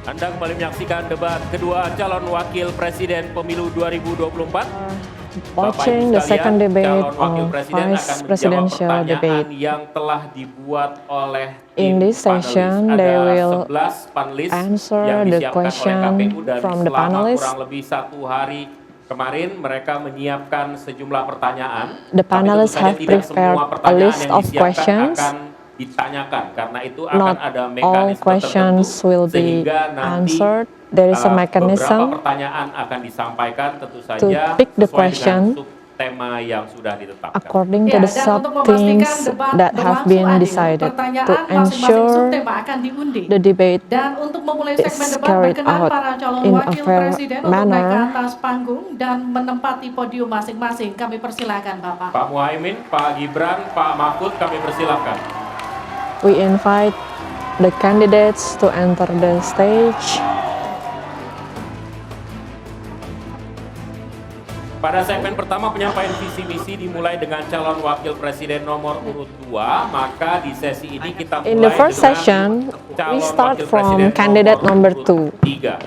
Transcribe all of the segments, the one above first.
Anda kembali menyaksikan debat kedua calon wakil presiden pemilu 2024. Watching the second debate calon wakil of presiden vice akan menjawab presidential pertanyaan debate. yang telah dibuat oleh In tim this session, panelis. they Ada will 11 panelis answer yang the disiapkan question oleh KPU dan from the selama panelists. kurang lebih 1 hari kemarin mereka menyiapkan sejumlah pertanyaan. The Tapi tentu panelists saja have tidak prepared semua a pertanyaan list yang of disiapkan questions. akan ditanyakan karena itu akan Not ada all mekanisme questions tertentu will be sehingga nanti answered. There is a beberapa mechanism pertanyaan akan disampaikan tentu to saja pick the sesuai dengan question subtema yang sudah ditetapkan. according to the Dan untuk sub-themes memastikan debat that have berlangsung been adil, decided pertanyaan to masing-masing ensure subtema akan diundi. the debate Dan untuk memulai is segmen debat, carried berkenan out para calon in a wakil fair presiden untuk naik ke manner. atas panggung dan menempati podium masing-masing. Kami persilakan Bapak. Pak Muhaimin, Pak Gibran, Pak Mahfud, kami persilahkan. We invite the candidates to enter the stage. Pada segmen pertama penyampaian visi misi dimulai dengan calon wakil presiden nomor urut 2, maka di sesi ini kita mulai In the first dengan session, calon we start wakil from presiden candidate number urut 2. 3.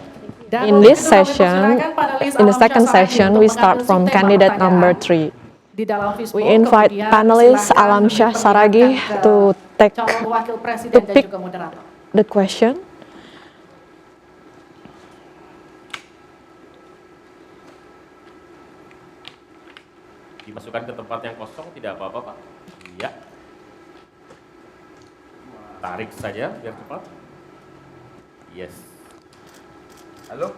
Dan In untuk this itu kami session, persilakan panelis in the Alam second Syah Saragi session, untuk we start mengambil from subtema candidate pertanyaan number 3. di dalam fishbowl. We invite Kemudian panelists silakan Alam Syah diperlihatkan Saragi ke to take calon wakil presiden to dan pick juga moderator. the question. Dimasukkan ke tempat yang kosong tidak apa-apa, Pak. Iya. Tarik saja biar cepat. Yes. Halo?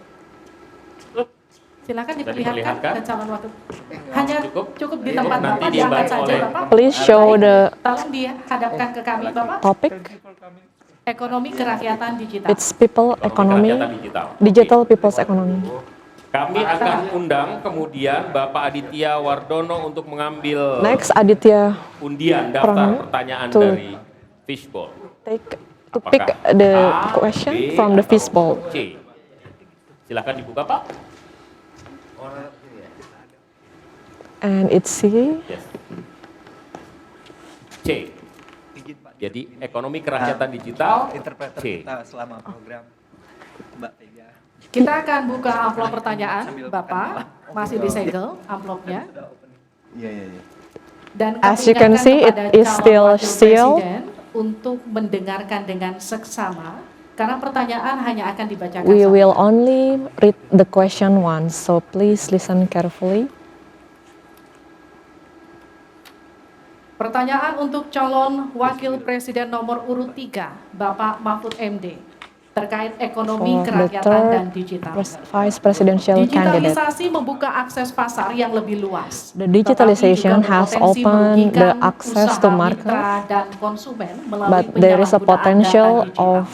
Silakan Bisa diperlihatkan diperlihatkan? ke calon wakil. Hanya Cukup? di tempat Nanti Bapak, dibantu diangkat saja oleh- Bapak. Please show the Tolong dihadapkan ke kami Bapak. topic. Ekonomi kerakyatan digital. It's people economy, Kerakyatan digital. digital people's economy. Kami akan undang kemudian Bapak Aditya Wardono untuk mengambil Next, Aditya undian daftar Pranowo pertanyaan to dari fishbowl. take to pick Apakah the A, question B, from the atau fishbowl. C. Silakan dibuka, Pak. And it's C. Yes. C. Jadi ekonomi kerakyatan digital Interpreter C. kita selama program Mbak Tega. Kita akan buka amplop pertanyaan Bapak. Masih disegel amplopnya. Iya. Dan As kami you can ingatkan see, it kepada is calon still wakil sealed. presiden untuk mendengarkan dengan seksama karena pertanyaan hanya akan dibacakan We satu. will only read the question once, so please listen carefully. Pertanyaan untuk calon wakil presiden nomor urut 3, Bapak Mahfud MD, terkait ekonomi For the kerakyatan dan third digital. vice presidential candidate. Digitalisasi membuka akses pasar yang lebih luas. The digitalization Tetapi juga has berpotensi opened the merugikan access usaha to market, mitra dan konsumen melalui but there is a penyalahgunaan potential data digital. of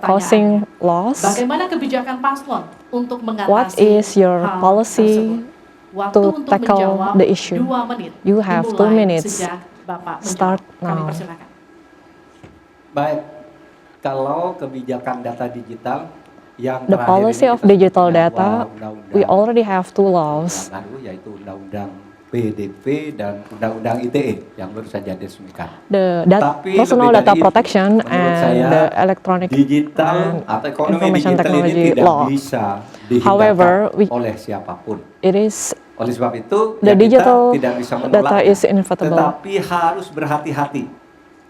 causing Pertanyaannya, loss. bagaimana kebijakan paslon untuk mengatasi What is your hal policy tersebut? Waktu to untuk tackle menjawab the issue? 2 menit. You have 2 dimulai minutes. Sejak Bapak Start menjawab. Kami now. persilakan. Baik, kalau kebijakan data digital yang The terakhir policy ini of kita digital punya data, dua undang-undang we already have 2 laws. yang baru, yaitu Undang-Undang PDP dan Undang-Undang ITE yang baru saja diresmikan. The Tapi personal lebih data dari itu, protection menurut and saya, the electronic Digital and atau ekonomi information digital ini technology tidak law. bisa dihindarkan However, oleh siapapun. It is Oleh sebab itu, the ya kita digital tidak bisa data menolaknya, is inevitable. tetapi harus berhati-hati.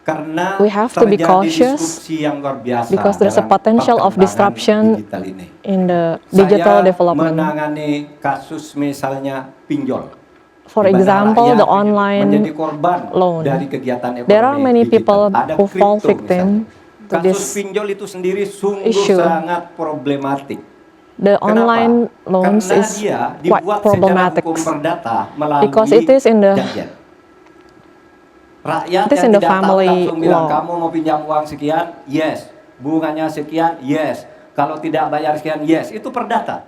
Karena We have to be terjadi cautious disrupsi yang luar biasa because there's a dalam potential of perkembangan disruption digital ini. in the digital Saya development. menangani kasus misalnya pinjol. For di mana example, rakyat the online menjadi korban loan. dari kegiatan ekonomi There are many digital. people Ada who fall kripto victim misalnya. to Kasus this pinjol itu sendiri sungguh issue. sangat problematik. The Kenapa? online loans Karena is dia quite dibuat problematic secara hukum perdata melalui because it is in the janjian. Rakyat it is yang in the tidak tahu family langsung bilang, law. kamu mau pinjam uang sekian, yes. Bunganya sekian, yes. Kalau tidak bayar sekian, yes. Itu perdata.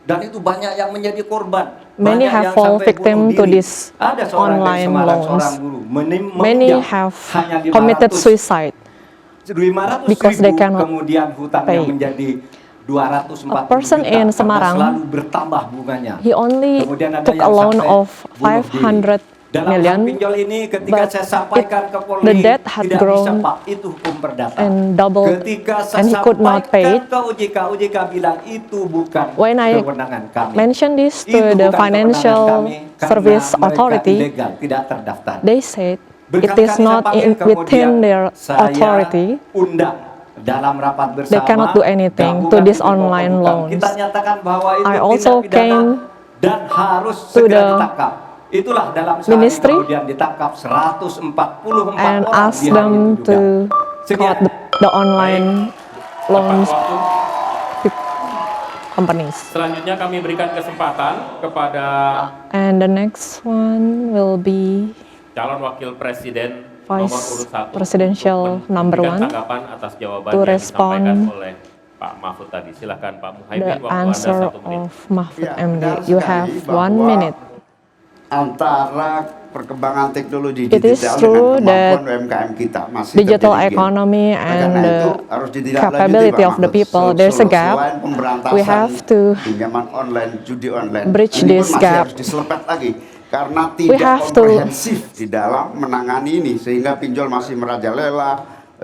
Dan itu banyak yang menjadi korban. Many Banyak have yang fall sampai victim bunuh to diri. this Ada seorang dari online Semarang, loans. seorang guru, Many meminjam have hanya 500 committed suicide 500 because they ribu, cannot kemudian hutangnya pay. menjadi 240 A person juta, in karena Semarang, selalu bertambah bunganya. he only Kemudian ada took a yang loan sampai of bunuh diri. 500 Dalam hal million, pinjol ini ketika but saya sampaikan ke Polri, the debt had tidak bisa grown Pak, itu hukum perdata. and doubled, Ketika saya and he could not pay sampaikan it. ke OJK, OJK bilang itu bukan When I kewenangan kami. mentioned this Itu to the bukan Financial kewenangan kami, karena Service mereka Authority, ilegal, tidak terdaftar. they said it Berkali-kali is saya not panggil, within kemudian their saya authority. undang dalam rapat bersama. They cannot do anything to gabungan these Menko online Polhukam. loans. Kita nyatakan bahwa itu I also tindak pidana came dan harus to segera the ditangkap. Itulah dalam sehari ministry kemudian ditangkap 144 and orang ask di hari them itu to juga. Sekian. cut the online loans Waktu. companies. Selanjutnya kami berikan kesempatan kepada And the next one will be calon wakil presiden nomor urut Vice 1 Presidential number memberikan 1 tanggapan atas jawaban to yang disampaikan respond oleh Pak Mahfud tadi. Silakan Pak Muhaimin, the waktu Anda answer 1 menit. of Mahfud Ya, MD. benar You sekali have bahwa 1 minute. Antara perkembangan teknologi It is digital true dengan that kemampuan UMKM kita masih digital terjadi gap. economy Oleh and karena the itu harus ditindaklanjuti, capability Pak of the Mahfud. people, there's a gap. Selain pemberantasan We have to pinjaman online, judi online, bridge ini pun this masih gap. harus diselepet lagi karena tidak have to- komprehensif di dalam menangani ini sehingga pinjol masih merajalela,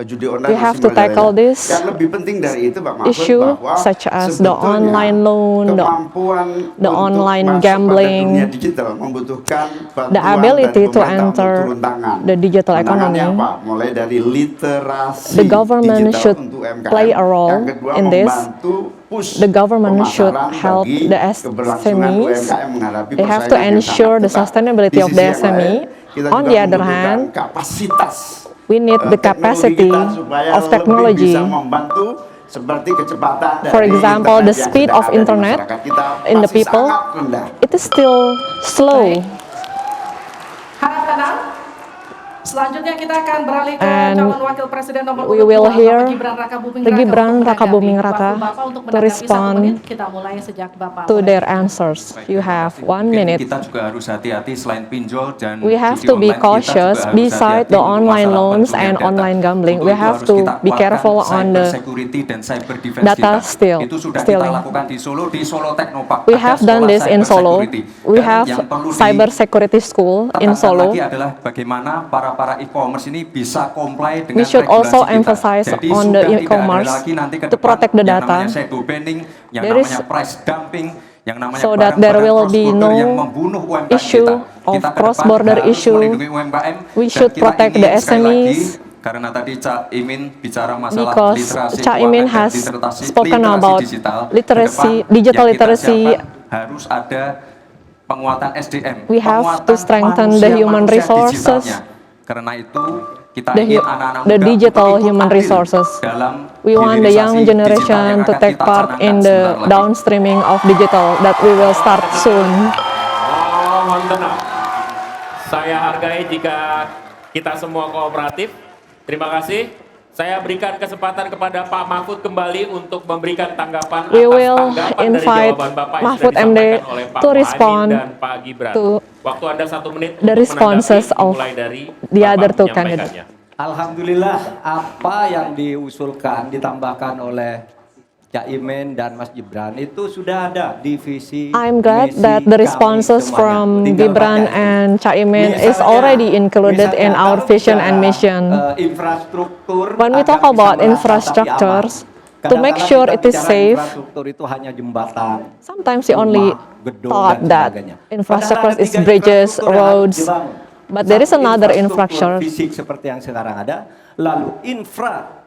judi online We have masih to tackle merajalela. this Yang lebih penting dari itu, Pak Mahfud, issue bahwa such as the sebetulnya online loan, kemampuan the untuk online masuk pada gambling, dunia digital membutuhkan bantuan the ability dari to pemerintah untuk enter turun tangan. the digital Menangannya economy. apa? Mulai dari literasi The government digital should untuk UMKM. play a role Yang kedua, in this. membantu push The government should pemasaran help bagi the keberlangsungan SMEs. UMKM menghadapi They have to persaingan yang ensure sangat the ketat. sustainability Di of sisi the yang SME. lain, kita On juga the other membutuhkan hand, kapasitas we need the teknologi capacity kita supaya of lebih technology. bisa membantu seperti kecepatan For dari example, internet the yang speed sedang of ada di internet masyarakat kita in the masih people, sangat rendah. it is still slow. Harap tenang. Selanjutnya kita akan beralih ke And calon wakil presiden nomor we urut will 2, hear Bapak Gibran Rakabuming the Gibran untuk Rakabuming menanggapi. Raka Waktu Bapak untuk to menanggapi 1 respond menit. Kita mulai sejak Bapak to mulai. their answers. You have 1 Mungkin minute. Kita juga harus hati-hati selain pinjol dan We have judi to be online, kita juga cautious harus beside hati-hati the untuk online masalah loans pentungan and data. online gambling. Untuk We itu have harus to kita be kuatkan careful on cyber the security dan cyber defense data kita. Itu sudah stealing. kita lakukan di Solo Technopark. We Ada have done sekolah this in cyber Solo. security. We Dan have yang perlu cyber security school in tekankan Solo. lagi adalah bagaimana para e-commerce ini bisa comply dengan We should regulasi also kita. emphasize Jadi on sudah the tidak ada e-commerce lagi nanti ke to depan protect the yang data. namanya shadow banning, yang There namanya is- price dumping, yang namanya so that there will be cross-border yang no membunuh UMKM issue kita. of Kita ke depan cross-border harus issue. melindungi UMKM, We dan should kita protect ingin the sekali lagi, SMEs. karena tadi Cak Imin bicara masalah Because literasi Cak Imin keuangan dan has spoken literasi about digital. literacy, Ke depan, digital yang kita literacy. siapkan harus ada penguatan SDM. We have penguatan to strengthen the human manusia resources. digitalnya. Karena itu kita The ingin hu- anak-anak the muda digital untuk ikut human andil resources. dalam We want the young hilirisasi digital generation yang to akan take kita part canangkan in the sebentar lagi. downstreaming of digital that we will start soon. Mohon tenang. Saya hargai jika kita semua kooperatif. Terima kasih. Saya berikan kesempatan kepada Pak Mahfud kembali untuk memberikan tanggapan We atas will tanggapan dari invite jawaban Bapak yang Mahfud sudah MD disampaikan oleh Pak to Muhaimin respond dan Pak Gibran. to Waktu Anda 1 menit the untuk responses menanggapi, of dimulai dari the Bapak other two menyampaikannya. Alhamdulillah apa yang diusulkan ditambahkan oleh Cak Imin dan Mas Gibran itu sudah ada di visi I'm glad misi that the kami responses semuanya. from Tinggal Gibran baca. and Caimin is Misalnya- already included in misalnya our kalau vision bicara, and mission. Infrastruktur When we agar talk bisa about merata tapi infrastructures, aman. to make Kadang-kadang sure kita it is bicara safe, infrastruktur itu hanya jembatan, sometimes we only rumah, gedung, thought dan that sebagainya. infrastructure Padahal is ada 3 bridges, infrastruktur yang harus roads, dibangun. but there is Satu, another infrastructure. fisik seperti yang sekarang ada, lalu infrastruktur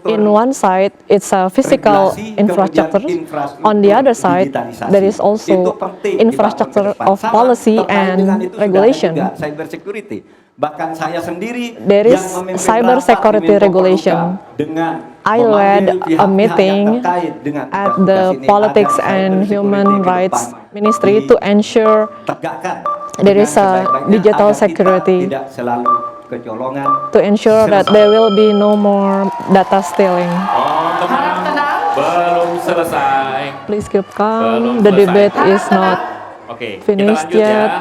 In one side, it's a physical regulasi, infrastructure. kemudian infrastruktur On the other side, digitalisasi. there is Itu also penting infrastructure dibangun ke depan. of Sama, policy terkait dengan and itu sudah ada regulation. juga cyber security. Bahkan saya sendiri There is yang memimpin cyber rapat security di Menko regulation. Polhukam dengan I memanggil led a pihak-pihak yang meeting terkait dengan at tugas-tugas the ini Politics agar and cyber Human security ke Rights depan Ministry to ensure ditegakkan there dengan is a sebaik-baiknya digital agar kita security tidak selalu kecolongan. to ensure that there will be no more data stealing. Mohon Harap tenang. Belum selesai. Please keep Belum calm. The selesai. debate is not Oke, kita finished lanjut ya. yet.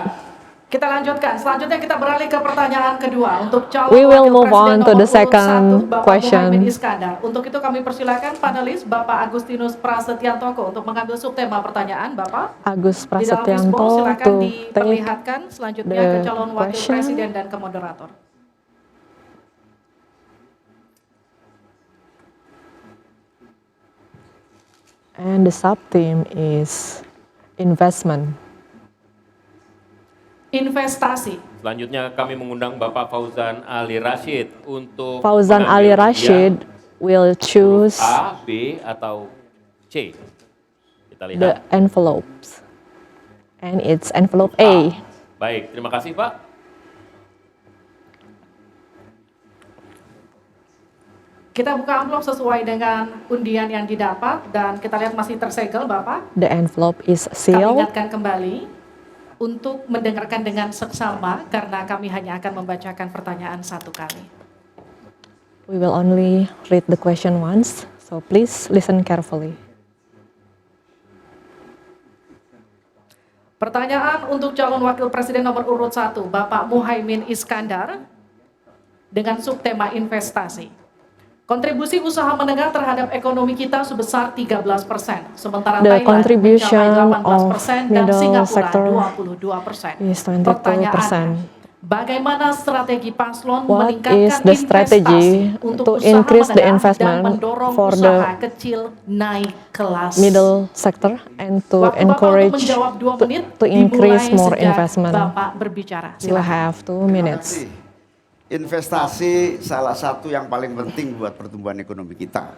Kita lanjutkan. Selanjutnya kita beralih ke pertanyaan kedua untuk calon We will Wakil move Presiden on to nomor the urut second 1, Bapak question. Muhaimin Iskandar. Untuk itu kami persilakan panelis Bapak Agustinus Prasetyanto untuk mengambil subtema pertanyaan, Bapak. Agus Di dalam Prasetyanto fishbowl silakan to take diperlihatkan selanjutnya ke the calon Wakil question. Presiden dan ke moderator. and the sub-theme is investment. Investasi. Selanjutnya kami mengundang Bapak Fauzan Ali Rashid untuk Fauzan Ali mengambil Rashid will yang choose A, B, atau C. Kita the lihat. envelopes. And it's envelope A. Baik, terima kasih Pak. Kita buka amplop sesuai dengan undian yang didapat dan kita lihat masih tersegel, Bapak. The envelope is Kami sealed. ingatkan kembali untuk mendengarkan dengan seksama karena kami hanya akan membacakan pertanyaan satu kali. We will only read the question once, so please listen carefully. Pertanyaan untuk calon wakil presiden nomor urut 1, Bapak Muhaimin Iskandar dengan subtema investasi. Kontribusi usaha menengah terhadap ekonomi kita sebesar 13%, sementara The Thailand contribution mencapai 18% of dan middle Singapura sector 22%. is 22%. Pertanyaannya, bagaimana strategi paslon What meningkatkan is the strategy investasi untuk to usaha increase the menengah investment dan mendorong for usaha the kecil naik kelas? middle sector and to Waktu Bapak untuk encourage menjawab 2 menit to increase dimulai more sejak investment? Bapak berbicara. You Silakan. have 2 minutes. Investasi salah satu yang paling penting buat pertumbuhan ekonomi kita.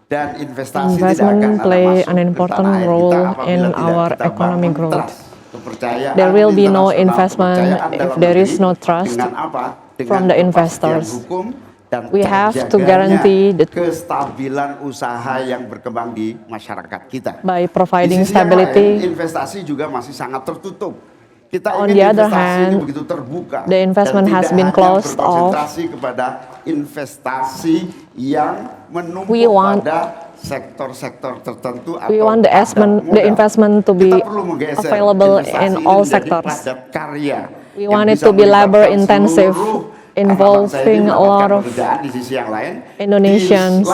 Dan investasi Investment tidak akan ada play masuk an ke important tanah air role kita apabila in tidak our kita economic bangun growth. trust, kepercayaan There will be no internasional, investment kepercayaan if dalam there is negeri. no trust Dengan apa? Dengan from the kepastian investors. hukum dan We have to terjaganya guarantee the- kestabilan usaha yang berkembang di masyarakat kita. By providing Di sisi yang stability. lain, investasi juga masih sangat tertutup. Kita On ingin the other investasi ini hand, begitu terbuka. the investment dan has tidak been hanya closed berkonsentrasi kepada investasi yang menumpuk We want- pada sektor-sektor tertentu We atau want the padat modal. investment to be Kita perlu menggeser available investasi in ini all menjadi sectors. padat karya We yang want it bisa to be melibatkan labor intensive, seluruh anak bangsa ini involving a lot mendapatkan of pekerjaan. Di sisi yang lain, Indonesians. di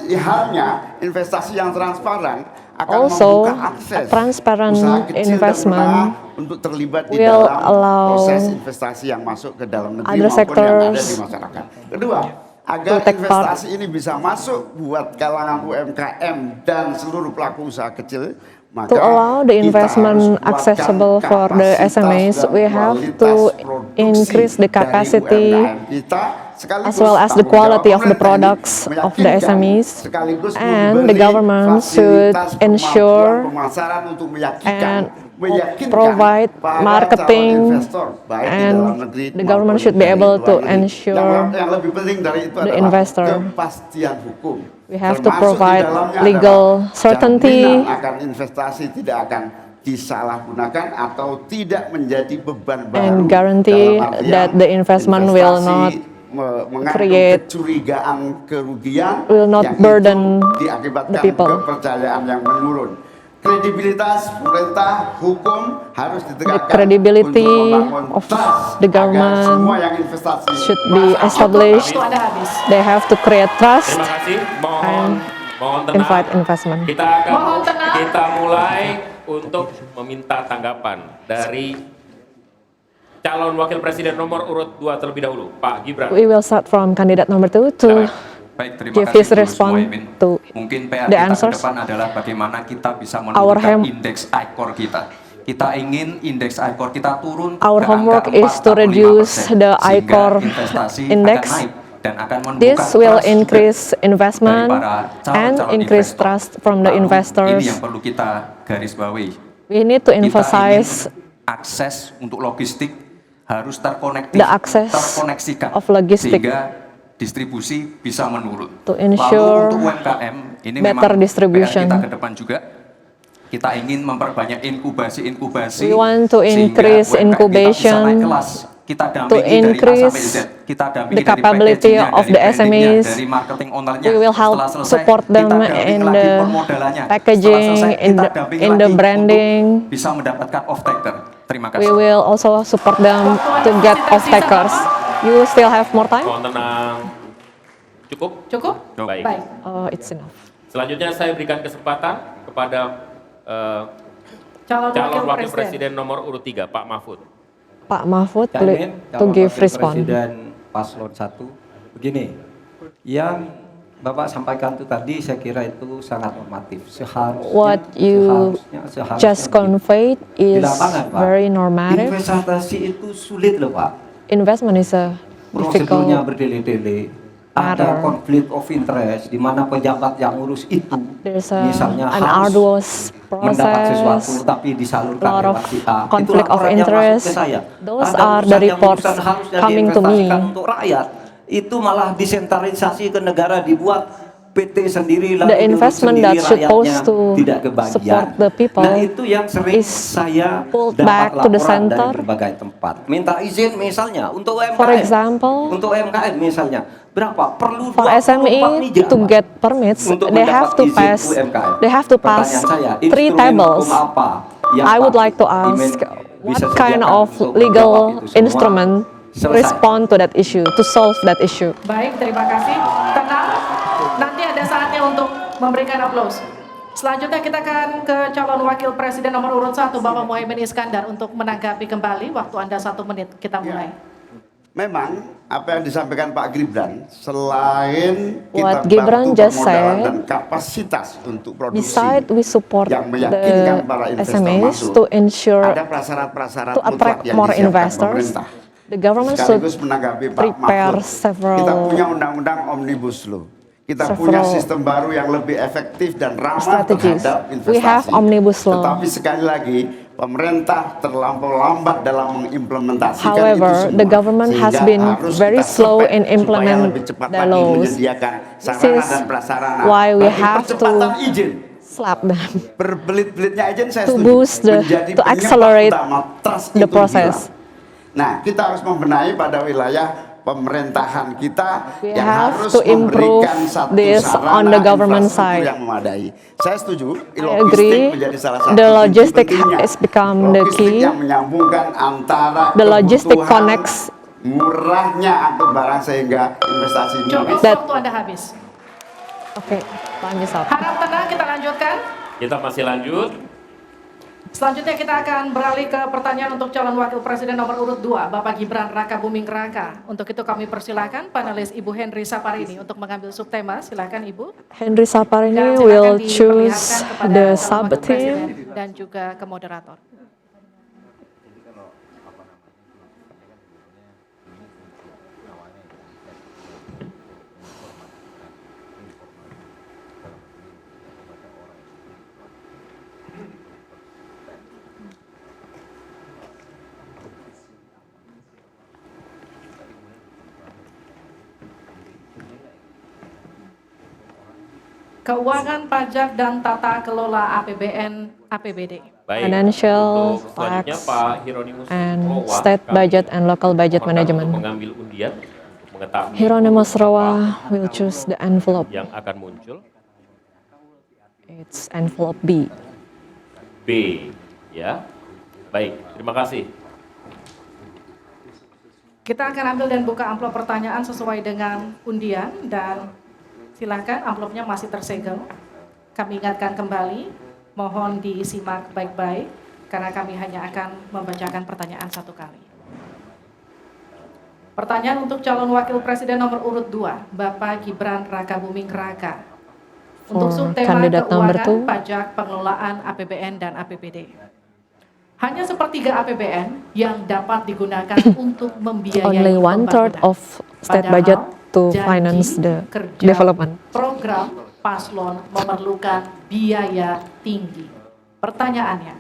lain halnya investasi yang transparan akan Also, membuka akses a transparent usaha kecil dan investment menengah untuk terlibat di will dalam allow proses investasi yang masuk ke dalam negeri other maupun yang ada di sectors masyarakat. Kedua, agar to take part. investasi ini bisa masuk buat kalangan UMKM dan seluruh pelaku usaha kecil, maka To allow the kita investment harus kuatkan accessible for the kapasitas SMEs, dan we have kualitas to produksi increase the dari capacity UMKM kita, sekaligus as well as the tanggung quality jawab of the pemerintah ini products of the meyakinkan, SMEs, sekaligus and the memberi government should fasilitas ensure kemampuan pemasaran untuk and meyakinkan provide para marketing, calon investor, baik di and dalam negeri the government maupun should be dari able to luar negeri. ensure yang lebih penting dari itu the adalah investor. kepastian hukum. We have to Termasuk di provide dalamnya legal adalah certainty jaminan akan investasi tidak akan disalahgunakan atau tidak menjadi beban baru. and guarantee dalam artian that the investment will investasi not mengandung create- kecurigaan kerugian will not yang burden itu diakibatkan the people. kepercayaan yang menurun. Kredibilitas pemerintah hukum harus ditegakkan. The credibility untuk membangun of trust the agar government semua yang investasi should be merasa established. Waktu Anda habis. They have to create trust Terima kasih. Mohon and tenang. invite investment. Kita akan Mohon tenang. kita mulai untuk meminta tanggapan dari calon wakil presiden nomor urut 2 terlebih dahulu, Pak Gibran. We will start from candidate number 2 to Baik, terima give kasih his Gus response Muhaimin. to Mungkin PR the kita ke answers. depan adalah bagaimana kita bisa Our menurunkan hem- indeks ICOR kita. Kita ingin indeks ICOR kita turun Our ke homework angka is to 4,5%, reduce the sehingga ICOR investasi index. akan naik dan akan menumbuhkan This will trust juga increase investment dari para calon-calon and increase investor. trust from the Lalu, investors. Ini yang perlu kita garis bawahi. We need to Kita emphasize ingin akses untuk logistik harus the access terkoneksikan of logistic sehingga distribusi bisa menurun. to Lalu ensure untuk UMKM ini better memang distribution. PR kita ke depan juga. Kita ingin memperbanyak inkubasi. We want to sehingga increase UMKM incubation, kita bisa naik kelas. Kita to dampingi dari A increase sampai Z. Kita dampingi the dari capability packaging-nya, of dari the branding-nya, SMEs. dari marketing online-nya. We will help Setelah selesai, support them kita dampingi in lagi the permodalannya. packaging, Setelah selesai, in kita the- dampingi in lagi the untuk branding. bisa mendapatkan off-taker. Terima we kasih. will also support them to get off-takers. You still have more time? Mohon tenang. Cukup? Cukup? Baik. Baik. It's enough. Selanjutnya saya berikan kesempatan kepada Calon calon wakil wakil presiden. presiden nomor urut 3, Pak Mahfud. Pak Mahfud, Caimin, to calon give wakil response. Presiden paslon 1. Begini, yang Bapak sampaikan itu tadi saya kira itu sangat normatif. What you seharusnya just begitu. conveyed Di is lapangan, Pak, very normative. investasi itu sulit loh Pak. Investment is a Prosedurnya difficult. bertele-tele. Ada matter. konflik of interest di mana pejabat yang ngurus itu There's misalnya an harus arduous mendapat sesuatu process. tapi disalurkan lot of lewat si A. Itu conflict of laporannya masuk interest. ke saya. Those Ada are the urusan yang reports urusan harusnya coming to me. diinvestasikan untuk rakyat. Itu malah desentralisasi ke negara dibuat PT sendiri lalu The investment diurus that's sendiri, supposed rakyatnya to tidak kebagian. support the people Nah itu yang sering is saya pulled dapat back to the laporan center. dari berbagai tempat. Minta izin misalnya untuk UMKM. For example, untuk UMKM misalnya berapa perlu for 24 SME nih, to Pak, get permits, untuk they have mendapat to izin pass. UMKM. They have to pass Pertanyaan saya, 3 instrumen tables. hukum apa yang I would Pak like to Imin ask bisa what kind sediakan of untuk legal menjawab itu semua? instrument to Selesai. respond to that issue, to solve that issue. Baik, terima kasih. Tenang, nanti ada saatnya untuk memberikan aplaus. Selanjutnya kita akan ke calon wakil presiden nomor urut 1, Bapak Muhaimin Iskandar untuk menanggapi kembali. Waktu Anda 1 menit, kita mulai. Memang apa yang disampaikan Pak Gibran, selain kita What Gibran bantu just permodalan said, dan kapasitas untuk produksi Besides, we support yang meyakinkan the para investor SMEs masuk, to ensure ada prasyarat-prasyarat to mutlak attract yang more disiapkan investors. pemerintah. The government should Sekaligus menanggapi Pak prepare Mahfud, several kita punya undang-undang Omnibus Law. Kita punya several sistem baru yang lebih efektif dan ramah strategies. terhadap investasi. We have Omnibus Law. Tetapi sekali lagi, pemerintah terlampau lambat dalam mengimplementasikan However, itu semua. the government has Sehingga been harus very kita slow stop in supaya implement lebih cepat the lagi laws. menyediakan This sarana is dan prasarana why we bagi have percepatan to izin. slap them Berbelit-belitnya izin saya to setuju. boost Menjadi to penyebab accelerate utama trust the itu process. hilang. Nah, kita harus membenahi pada wilayah pemerintahan kita We yang have harus to improve memberikan satu this sarana on the government infrastruktur side. yang memadai. Saya setuju, I logistik agree. menjadi salah satu The kunci logistic pentingnya. has become the Logistik key. yang menyambungkan antara The logistic kebutuhan, connects. murahnya angkut barang sehingga investasi ini Cukup, lebih. That- waktu Anda habis. Oke, time is up. Harap tenang, kita lanjutkan. Kita masih lanjut. Selanjutnya kita akan beralih ke pertanyaan untuk calon wakil presiden nomor urut 2, Bapak Gibran Rakabuming Raka. Untuk itu kami persilakan panelis Ibu Henry Saparini untuk mengambil subtema. Silakan Ibu. Henry Dan Saparini silakan will diperlihatkan choose kepada the calon wakil sub-theme. presiden dan juga ke moderator. Keuangan, pajak, dan tata kelola APBN APBD. Baik. Financial, Untuk selanjutnya tax, Pak Hieronymus and Rowa, state kami budget and local budget mohonkan management. untuk mengambil undian untuk mengetahui Hieronymus apa Rowa will choose the envelope. yang akan muncul. It's envelope B. B, ya. Baik, terima kasih. Kita akan ambil dan buka amplop pertanyaan sesuai dengan undian dan silakan amplopnya masih tersegel. Kami ingatkan kembali, mohon disimak baik-baik karena kami hanya akan membacakan pertanyaan satu kali. Pertanyaan untuk calon wakil presiden nomor urut 2, Bapak Gibran Rakabuming Raka. Untuk For subtema candidate number keuangan, 2. pajak, pengelolaan APBN dan APBD. Hanya sepertiga APBN yang dapat digugakan untuk membiayai Only 1/3 pembangunan. of state Padahal budget to janji finance the kerja development. Program paslon memerlukan biaya tinggi. Pertanyaannya,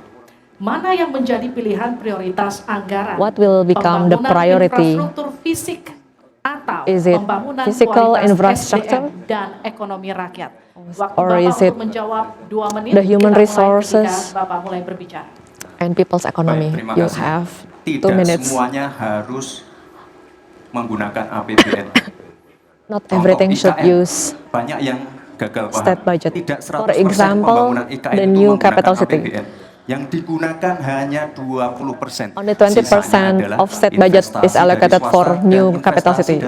mana yang menjadi pilihan prioritas anggaran? What will become the Pembangunan priority? infrastruktur fisik atau Is it pembangunan physical kualitas infrastructure? SDM dan ekonomi rakyat? Waktu Or Bapak is it untuk menjawab 2 menit. the human kita mulai resources? ketika Bapak mulai berbicara. And people's economy. Baik, terima You kasih. have Tidak 2 minutes. semuanya harus menggunakan APBN. Not Contoh everything should IKN, use banyak yang gagal paham. state budget. Tidak 100% For example, pembangunan IKN the itu new menggunakan capital city. APBN. yang digunakan hanya 20%. Only 20% of state budget is allocated for new capital city.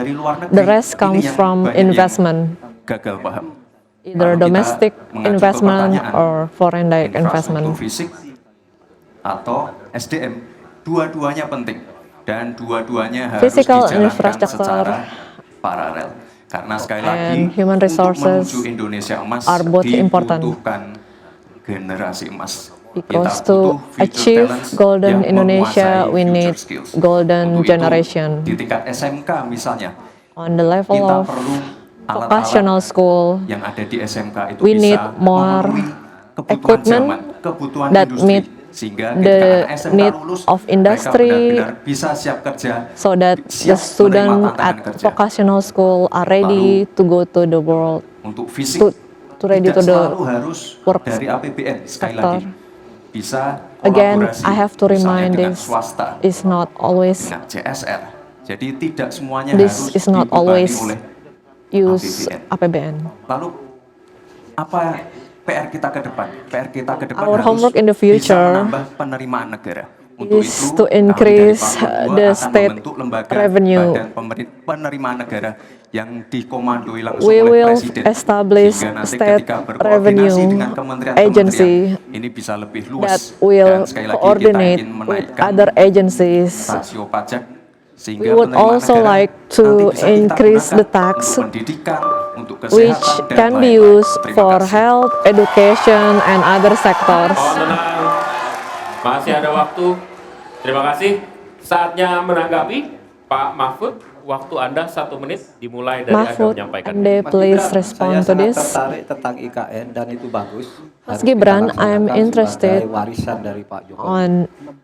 The rest comes from investment, Gagal paham. either Lalu kita domestic mengacu ke investment pertanyaan, or foreign direct infrastruktur investment. fisik atau SDM, dua-duanya penting dan dua-duanya harus Physical dijalankan infrastructure secara paralel. Karena sekali lagi and human untuk resources menuju Indonesia emas are both important. dibutuhkan generasi emas. Because Kita butuh to future achieve talents golden yang Indonesia, menguasai we future need skills. golden Untuk itu, generation. di tingkat SMK misalnya, On the level kita of perlu vocational school, yang ada di SMK itu we bisa need more memenuhi kebutuhan equipment zaman, kebutuhan that industri, meet sehingga the ketika anak SMK need lulus, of mereka industry, benar-benar bisa siap kerja, so that the siap menerima student tantangan at kerja. vocational school are ready to go to the world, Untuk fisik to ready tidak to the selalu harus work dari APBN sekali sector. lagi, bisa Again, kolaborasi I have to misalnya remind dengan this swasta, is not always dengan CSR. Jadi tidak semuanya This harus is not dibebani always oleh use APBN. APBN. Lalu apa PR kita ke depan? PR kita ke depan Our harus homework in the bisa future menambah penerimaan negara. Untuk is itu, to kami dari increase Papua the akan state membentuk lembaga revenue. badan penerimaan negara yang dikomandoi langsung We oleh will Presiden. establish Sehingga nanti state ketika berkoordinasi revenue dengan kementerian-kementerian, agency ini bisa lebih that luas. will Dan sekali lagi kita coordinate ingin with menaikkan other agencies. rasio pajak sehingga We would penerimaan also negara like to nanti bisa kita increase gunakan the tax untuk pendidikan, untuk kesehatan, which dan can be lain-lain. used Terima for kasih. health, education, and other sectors. Mohon tenang, masih ada waktu. Terima kasih. Saatnya menanggapi Pak Mahfud. Waktu Anda 1 menit dimulai dari Anda Mahfud, menyampaikan. Ande, please respond saya to sangat this. tertarik tentang IKN dan itu bagus. Mas Harus Gibran, kita I'm laksanakan interested sebagai warisan dari Pak Jokowi. On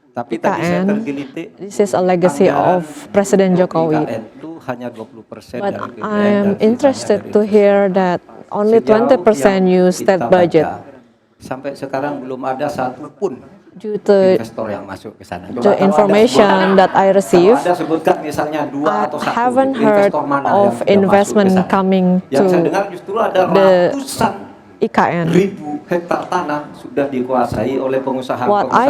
Tapi tadi saya IKN, tergelitik. this is a legacy anggaran of Presiden untuk Jokowi. IKN itu hanya 20% But dari APBN I dan am sisanya interested dari to hear that only Sejauh 20% yang use state kita budget baca, sampai sekarang belum ada satupun due to investor yang masuk ke sana. the Coba kalau information Anda that I sebutkan, receive. kalau Anda sebutkan misalnya dua I atau satu haven't heard investor mana of yang sudah investment masuk ke sana. coming Yang saya to dengar justru ada the ratusan IKN. ribu hektar tanah sudah dikuasai oleh What I pengusaha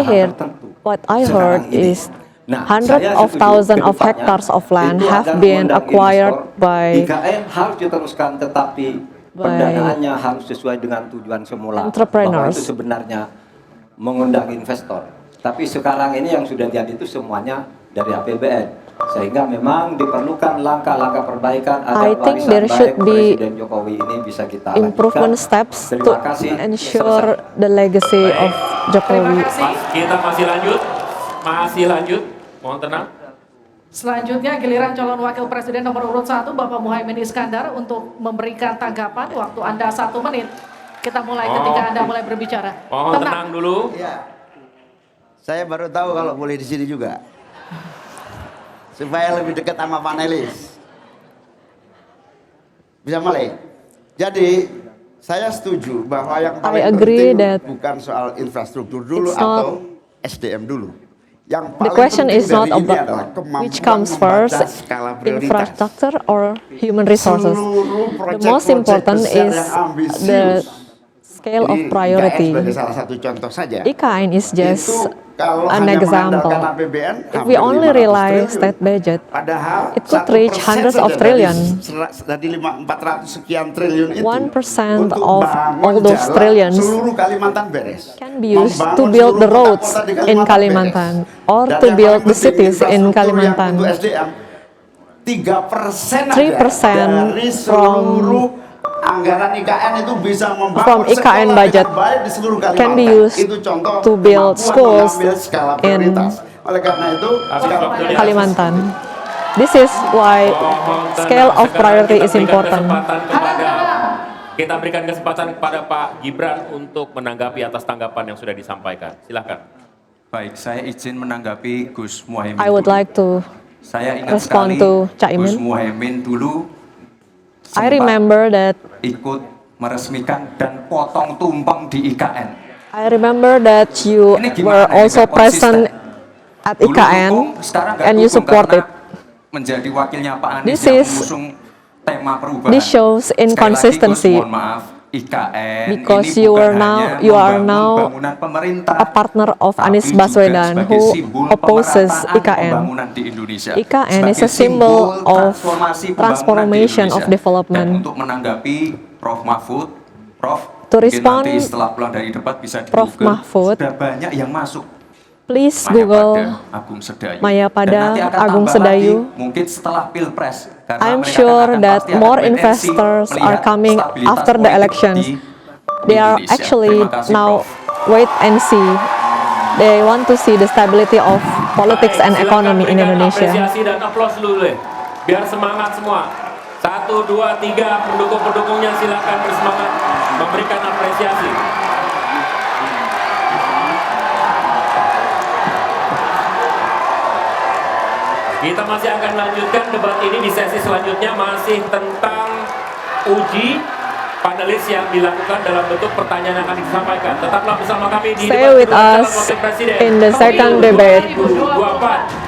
heard, tertentu. what I Sekarang heard ini. is Nah, hundreds saya of setuju thousands ke of depannya hectares of land itu have agar been mengundang acquired investor. by IKN harus diteruskan, tetapi pendanaannya harus sesuai dengan tujuan semula. entrepreneurs. Bahwa itu sebenarnya mengundang investor. Tapi sekarang ini yang sudah jadi itu semuanya dari APBN. Sehingga memang diperlukan langkah-langkah perbaikan agar I think warisan there should baik be Presiden Jokowi ini bisa kita improvement lanjutkan. steps to Terima kasih. ensure Selesai. the legacy of Terima Jokowi. kasih. Kita masih lanjut. Masih lanjut. Mohon tenang. Selanjutnya giliran calon wakil presiden nomor urut 1 Bapak Muhaimin Iskandar untuk memberikan tanggapan. Waktu Anda 1 menit. Kita mulai ketika Anda mulai berbicara. Mohon tenang dulu. Iya. Saya baru tahu kalau boleh di sini juga. Supaya lebih dekat sama panelis. Bisa mulai. Jadi saya setuju bahwa yang paling agree penting that bukan soal infrastruktur dulu it's not- atau SDM dulu. Yang The paling question penting is not dari ini about adalah kemampuan which comes first, membaca skala prioritas. infrastructure or human resources. Seluruh The proyek-proyek most important besar is yang ambisius. the scale of Jadi, priority. IKN sebagai salah satu contoh saja. IKN is just Itu kalau an hanya example. mengandalkan APBN, If hampir we only 500 rely triliun. state budget, Padahal it could 1% reach hundreds of saja trillion. dari 400 sekian triliun itu 1% untuk of bangun all those jalan trillions seluruh Kalimantan beres. can be used Membangun to build the seluruh roads kota-kota di in Kalimantan beres. or Dan to yang build paling the penting, cities in infrastruktur yang Kalimantan. untuk SDM 3% 3% dari seluruh anggaran IKN itu bisa from membangun IKN sekolah budget dengan baik di seluruh Kalimantan. can be used Itu contoh to build kemampuan schools mengambil skala in prioritas. Oleh karena itu, skala prioritas Kalimantan. This is why Mohon tenang. scale of Sekarang priority kita is berikan important. Kita berikan kesempatan kepada Pak Gibran untuk menanggapi atas tanggapan yang sudah disampaikan. Silakan. Baik, saya izin menanggapi Gus Muhaimin. I would dulu. like to Saya ingat respond sekali to Caimin. Gus Muhaimin dulu I sempat remember that ikut meresmikan dan potong tumpeng di IKN. I remember that you Ini gimana were ini also nggak present konsisten? at Dulu IKN dukung, sekarang nggak and you dukung support karena it. menjadi wakilnya Pak Anies This yang is- mengusung tema perubahan. This shows Sekali lagi, Gus, inconsistency. mohon maaf, IKN Because ini you bukan are now- hanya you are membangun now bangunan pemerintah, a partner of tapi Anies juga Baswedan sebagai who simbol opposes pemerataan IKN. pembangunan di Indonesia. IKN is Sebagai a symbol of transformasi pembangunan transformation di of Indonesia. development. Dan untuk menanggapi Prof. Mahfud, Prof, To mungkin respond, nanti setelah pulang dari debat bisa di Prof. Google. Mahfud, Sudah banyak yang masuk. Please Mayapada Google Agung Sedayu. Mayapada Dan nanti akan Agung tambah Sedayu. lagi, mungkin setelah Pilpres. Karena I'm mereka sure akan that pasti akan more wait and see, investors are melihat coming stabilitas after the politik elections. di They are Indonesia. actually Terima kasih, now Prof. wait and see. They want to see the stability of politics Baik, and silakan economy in berikan Indonesia. Apresiasi dan aplaus dulu deh. Biar semangat semua. 1, 2, 3 pendukung-pendukungnya silakan bersemangat memberikan apresiasi. Kita masih akan lanjutkan debat ini di sesi selanjutnya, masih tentang uji panelis yang dilakukan dalam bentuk pertanyaan yang akan disampaikan. Tetaplah bersama kami di Stay debat with kedua calon us wakil presiden in the second pemilu debate. 2024.